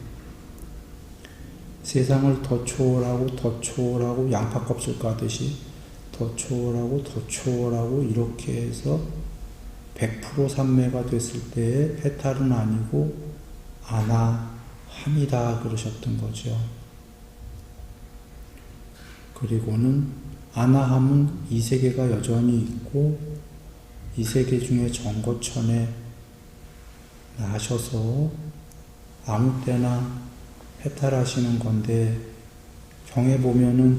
세상을 더 초월하고 양파껍질 까듯이 더 초월하고 이렇게 해서 100% 삼매가 됐을 때의 해탈은 아니고 아나함이다 그러셨던 거죠. 그리고는 아나함은 이 세계가 여전히 있고 이 세계 중에 정거천에 나셔서 아무 때나 해탈하시는 건데 경에 보면은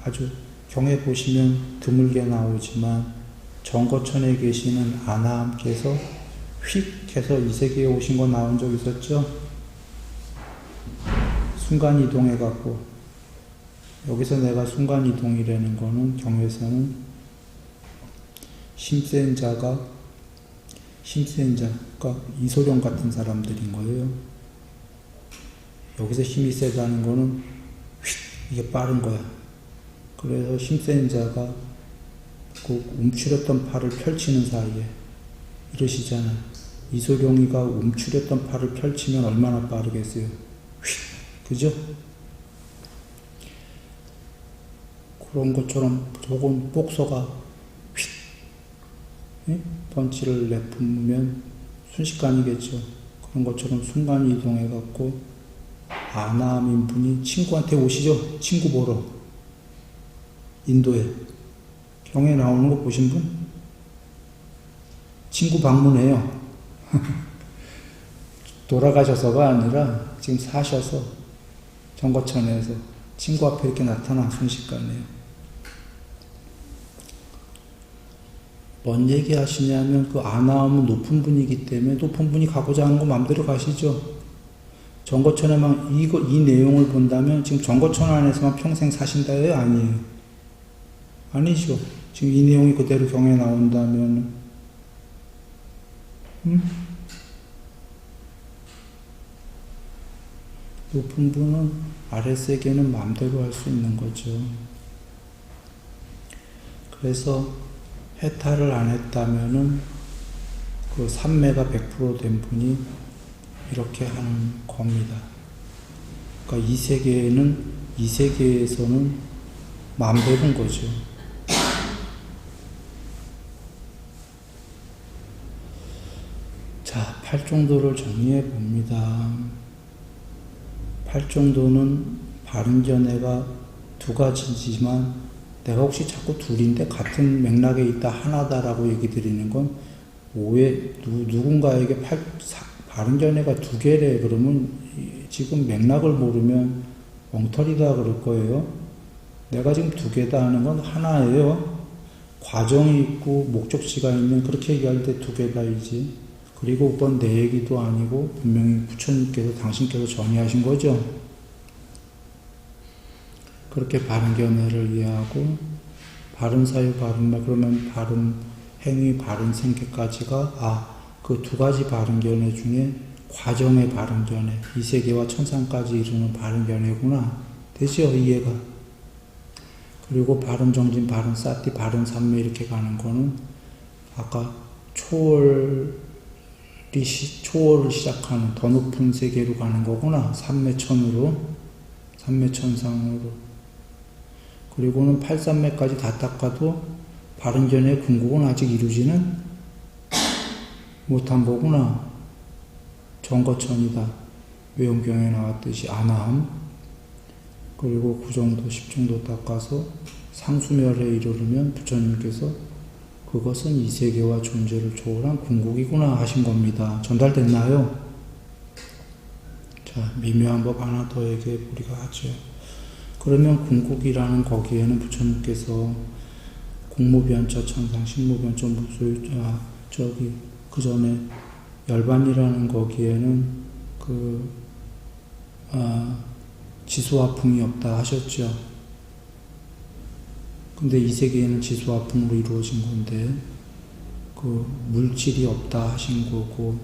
아주 경에 보시면 드물게 나오지만 정거천에 계시는 아나함께서 휙 해서 이 세계에 오신 거 나온 적 있었죠? 순간이동해갖고 여기서 내가 순간이동이라는 거는 경에서는 심센자가 이소룡 같은 사람들인 거예요. 여기서 힘이 세다는 거는 휙 이게 빠른 거야. 그래서 힘센 자가 그 움츠렸던 팔을 펼치는 사이에 이러시잖아. 이소룡이가 움츠렸던 팔을 펼치면 얼마나 빠르겠어요. 휙, 그죠? 그런 것처럼 조금 복서가 휙, 예? 펀치를 내뿜으면 순식간이겠죠. 그런 것처럼 순간 이동해갖고 아나함인 분이 친구한테 오시죠. 친구 보러. 인도에 경에 나오는 거 보신 분? 친구 방문해요. 돌아가셔서가 아니라 지금 사셔서 정거천에서 친구 앞에 이렇게 나타나 순식간에요. 뭔 얘기 하시냐면 그 아나함은 높은 분이기 때문에 높은 분이 가고자 하는 거 마음대로 가시죠. 정거천에만 이 내용을 본다면 지금 정거천 안에서만 평생 사신다예요? 아니에요. 아니죠. 지금 이 내용이 그대로 경에 나온다면, 높은 분은 아랫세계는 마음대로 할 수 있는 거죠. 그래서 해탈을 안 했다면은 그 삼매가 100% 된 분이 이렇게 하는 겁니다. 그러니까 이 세계에서는 마음대로인 거죠. 자, 팔정도를 정리해 봅니다. 팔정도는 바른견해가 두 가지지만 내가 혹시 자꾸 둘인데 같은 맥락에 있다 하나다라고 얘기 드리는 건 누군가에게 바른견해가 2개래 그러면 지금 맥락을 모르면 엉터리다 그럴 거예요. 내가 지금 2개다 하는 건 하나예요. 과정이 있고 목적지가 있는 그렇게 얘기할 때 2개다이지. 그리고 그건 내 얘기도 아니고 분명히 부처님께서 당신께서 정의하신 거죠. 그렇게 바른견해를 이해하고 바른 사유 바른 말 그러면 바른 행위 바른 생계까지가 그 2가지 바른견해 중에 과정의 바른견해 이 세계와 천상까지 이르는 바른견해구나. 되죠? 이해가. 그리고 바른정진 바른사티 바른삼昧 이렇게 가는 거는 아까 초월을 시작하는 더 높은 세계로 가는 거구나. 삼매천으로 삼매천상으로. 그리고는 8삼매까지 다 닦아도 바른견해의 궁극은 아직 이루지는 못한 거구나. 정거천이다. 외용경에 나왔듯이 아나함. 그리고 9정도 10정도 닦아서 상수멸에 이르르면 부처님께서 그것은 이 세계와 존재를 초월한 궁극이구나 하신 겁니다. 전달됐나요? 자, 미묘한 법 하나 더 얘기해 보리가 하죠. 그러면 궁극이라는 거기에는 부처님께서 공무변처 천상, 식무변처 무소유자, 그 전에 열반이라는 거기에는 지수와 풍이 없다 하셨죠. 근데 이 세계에는 지수와 풍으로 이루어진 건데, 물질이 없다 하신 거고,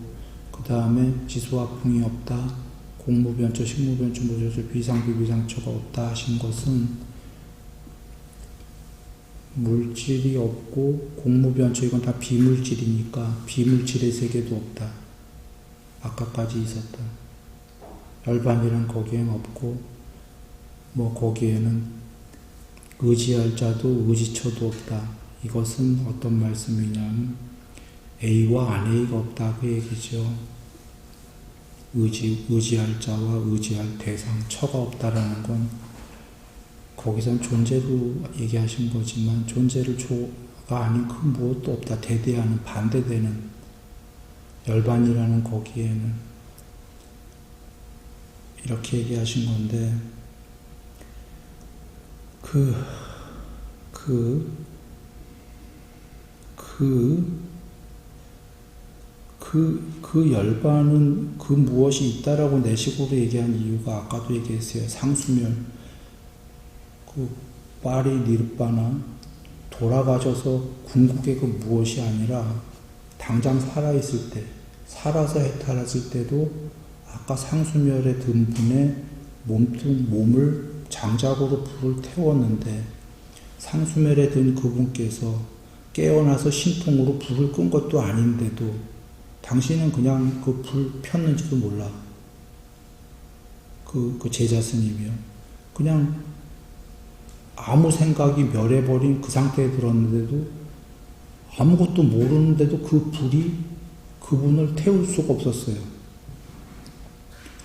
그 다음에 지수와 풍이 없다, 공무변처, 식무변처, 무소유자, 비상비비상처가 없다 하신 것은 물질이 없고 공무변처 이건 다 비물질이니까 비물질의 세계도 없다. 아까까지 있었던 열반이란 거기엔 없고 거기에는 의지할 자도 의지처도 없다. 이것은 어떤 말씀이냐면 A와 안 A가 없다 그 얘기죠. 의지할 자와 의지할 대상 처가 없다라는 건 거기선 존재로 얘기하신 거지만 존재를 초가 아닌 그 무엇도 없다. 대대하는 반대되는 열반이라는 거기에는 이렇게 얘기하신 건데 그 열반은 그 무엇이 있다라고 내식으로 얘기한 이유가 아까도 얘기했어요. 상수멸 파리 니르바나 돌아가셔서 궁극의 그 무엇이 아니라 당장 살아있을 때 살아서 해탈했을 때도 아까 상수멸에 든 분의 몸을 장작으로 불을 태웠는데 상수멸에 든 그분께서 깨어나서 신통으로 불을 끈 것도 아닌데도 당신은 그냥 그 불 폈는지도 몰라. 그 제자 스님이요. 그냥 아무 생각이 멸해버린 그 상태에 들었는데도 아무것도 모르는데도 그 불이 그분을 태울 수가 없었어요.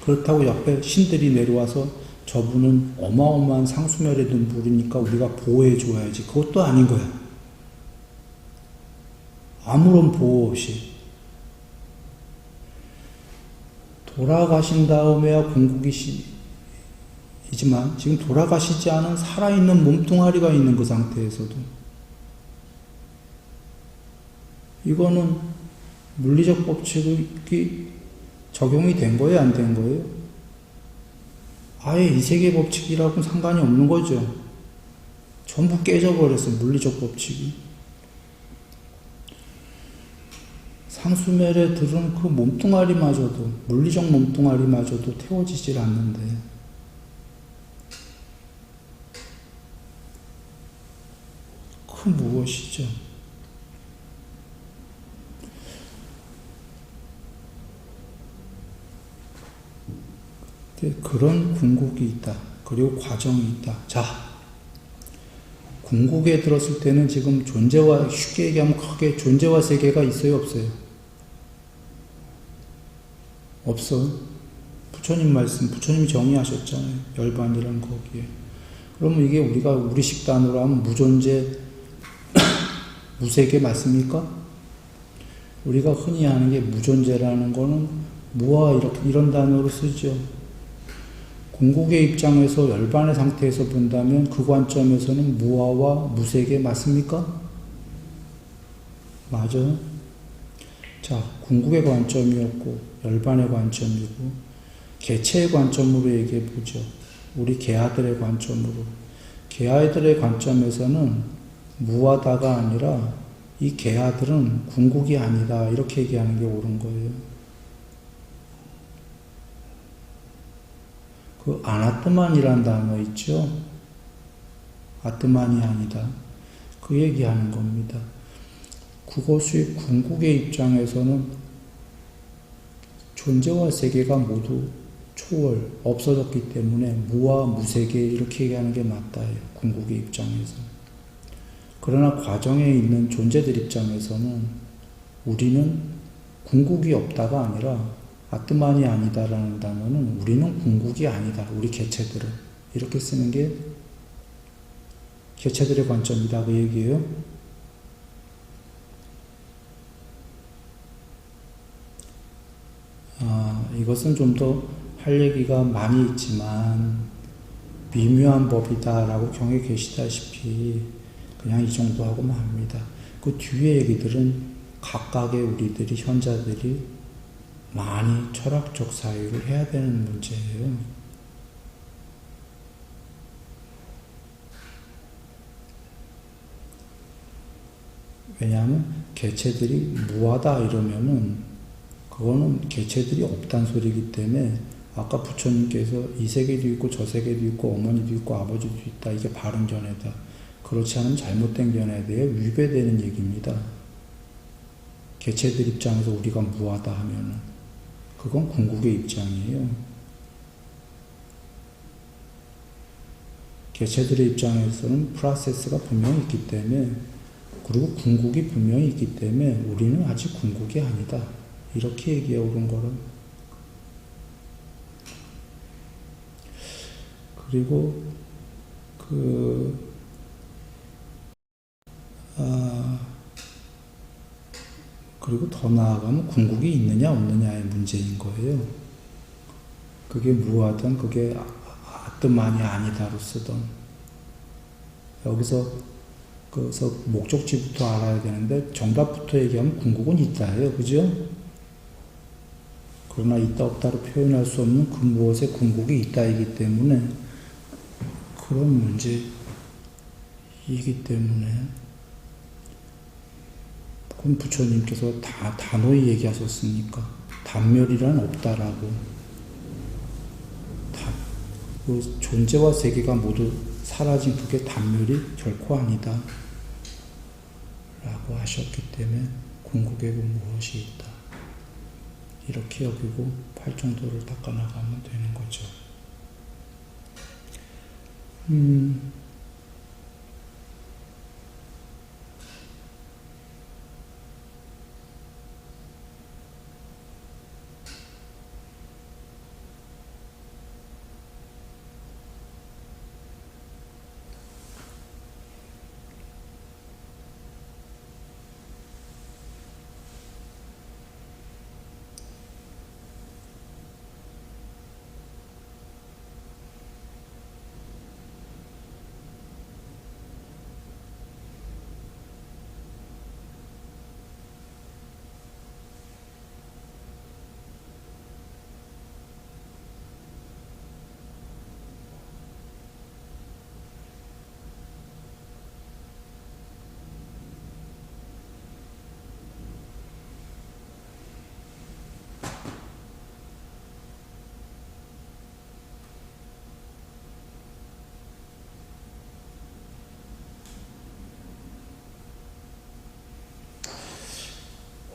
그렇다고 옆에 신들이 내려와서 저분은 어마어마한 상수멸에 든 불이니까 우리가 보호해줘야지. 그것도 아닌 거야. 아무런 보호 없이. 돌아가신 다음에야 궁극이시지만 지금 돌아가시지 않은 살아있는 몸뚱아리가 있는 그 상태에서도 이거는 물리적 법칙이 적용이 된 거예요? 안 된 거예요? 아예 이 세계 법칙이라고는 상관이 없는 거죠. 전부 깨져버렸어요. 물리적 법칙이. 상수멸에 들은 그 몸뚱아리마저도 물리적 몸뚱아리마저도 태워지질 않는데 그 무엇이죠? 그런 궁극이 있다. 그리고 과정이 있다. 자, 궁극에 들었을 때는 지금 존재와 쉽게 얘기하면 크게 존재와 세계가 있어요, 없어요? 없어. 부처님 말씀, 부처님이 정의하셨잖아요. 열반이란 거기에. 그러면 이게 우리가 우리 식단으로 하면 무존재, 무세계 맞습니까? 우리가 흔히 하는 게 무존재라는 거는 무와 이런 단어로 쓰죠. 궁극의 입장에서 열반의 상태에서 본다면 그 관점에서는 무아와 무색에 맞습니까? 맞아요. 자, 궁극의 관점이었고 열반의 관점이고 개체의 관점으로 얘기해 보죠. 우리 개아들의 관점으로. 개아들의 관점에서는 무하다가 아니라 이 개아들은 궁극이 아니다 이렇게 얘기하는 게 옳은 거예요. 그 아나뜨만이란 단어 있죠? 아뜨만이 아니다. 그 얘기하는 겁니다. 그것이 궁극의 입장에서는 존재와 세계가 모두 초월, 없어졌기 때문에 무와 무세계 이렇게 얘기하는 게 맞다예요. 궁극의 입장에서. 그러나 과정에 있는 존재들 입장에서는 우리는 궁극이 없다가 아니라 아트만이 아니다라는 단어는 우리는 궁극이 아니다. 우리 개체들은. 이렇게 쓰는 게 개체들의 관점이다. 그 얘기예요. 이것은 좀 더 할 얘기가 많이 있지만 미묘한 법이다라고 경에 계시다시피 그냥 이 정도 하고만 합니다. 그 뒤에 얘기들은 각각의 우리들이 현자들이 많이 철학적 사유를 해야 되는 문제예요. 왜냐하면 개체들이 무하다 이러면은 그거는 개체들이 없단 소리이기 때문에 아까 부처님께서 이 세계도 있고 저 세계도 있고 어머니도 있고 아버지도 있다. 이게 바른 견해다. 그렇지 않으면 잘못된 견해에 대해 위배되는 얘기입니다. 개체들 입장에서 우리가 무하다 하면은 그건 궁극의 입장이에요. 개체들의 입장에서는 프로세스가 분명히 있기 때문에 그리고 궁극이 분명히 있기 때문에 우리는 아직 궁극이 아니다. 이렇게 얘기해 오른 거는. 그리고 그리고 더 나아가면 궁극이 있느냐 없느냐의 문제인 거예요. 그게 무하든 그게 아뜨만이 아니다로 쓰던. 여기서 그래서 목적지부터 알아야 되는데 정답부터 얘기하면 궁극은 있다예요. 그죠? 그러나 있다 없다로 표현할 수 없는 그 무엇에 궁극이 있다이기 때문에 그런 문제이기 때문에 그럼 부처님께서 다 단호히 얘기하셨으니까 단멸이란 없다라고 그 존재와 세계가 모두 사라진 그게 단멸이 결코 아니다 라고 하셨기 때문에 궁극에 무엇이 있다 이렇게 여기고 팔정도를 닦아나가면 되는 거죠.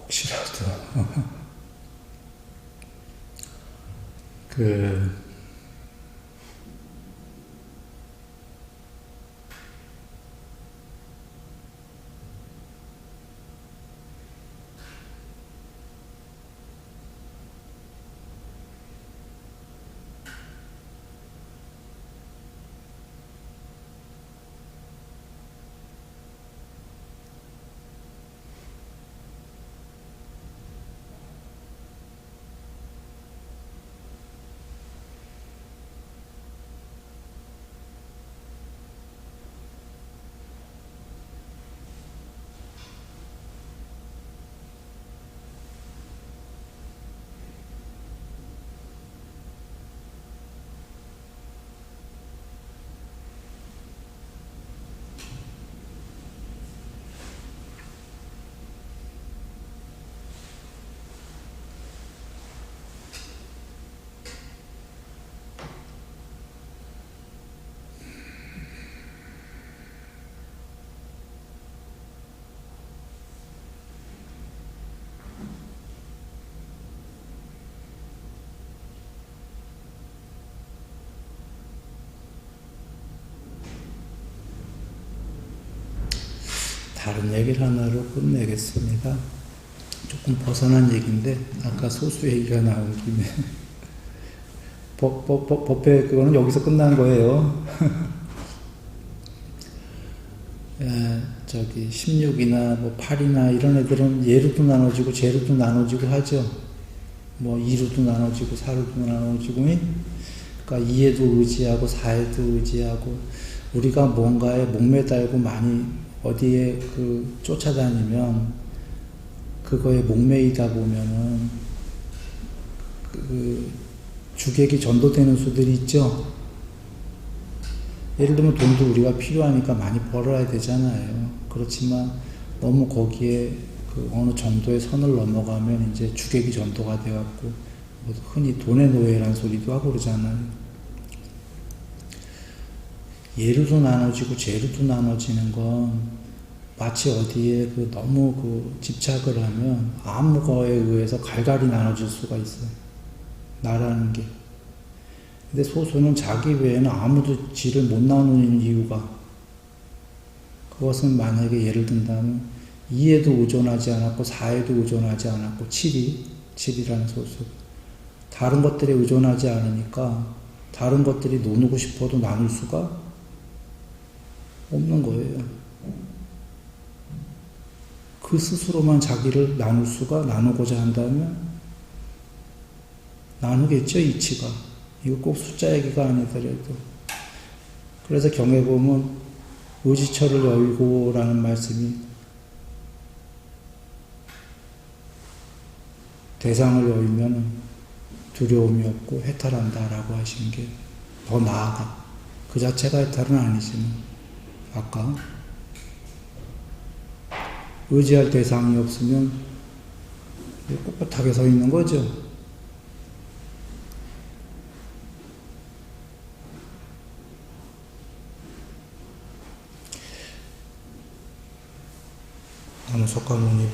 혹시라도 다른 얘기를 하나로 끝내겠습니다. 조금 벗어난 얘기인데 아까 소수 얘기가 나온 김에 법회 그거는 여기서 끝난 거예요. 저기 16이나 뭐 8이나 이런 애들은 예루도 나눠지고 제루도 나눠지고 하죠. 뭐 2루도 나눠지고 4루도 나눠지고, 그러니까 2에도 의지하고 4에도 의지하고, 우리가 뭔가에 목매달고 많이 어디에 쫓아다니면 그거에 목매이다 보면은 주객이 전도되는 수들이 있죠. 예를 들면 돈도 우리가 필요하니까 많이 벌어야 되잖아요. 그렇지만 너무 거기에 어느 정도의 선을 넘어가면 이제 주객이 전도가 돼갖고 뭐 흔히 돈의 노예라는 소리도 하고 그러잖아요. 예루도 나눠지고 제루도 나눠지는 건 마치 어디에 너무 집착을 하면 아무 거에 의해서 갈갈이 나눠질 수가 있어요. 나라는 게. 근데 소수는 자기 외에는 아무도 지를 못 나누는 이유가, 그것은 만약에 예를 든다면 2에도 의존하지 않았고 4에도 의존하지 않았고 7이라는 소수, 다른 것들에 의존하지 않으니까 다른 것들이 나누고 싶어도 나눌 수가 없는 거예요. 그 스스로만 자기를 나누고자 한다면 나누겠죠, 이치가. 이거 꼭 숫자 얘기가 아니더라도. 그래서 경에 보면 의지처를 여의고라는 말씀이 대상을 여의면 두려움이 없고 해탈한다라고 하신 게 더 나아가. 그 자체가 해탈은 아니지만 아까 의지할 대상이 없으면 꼿꼿하게 서 있는 거죠. 나무 석가모니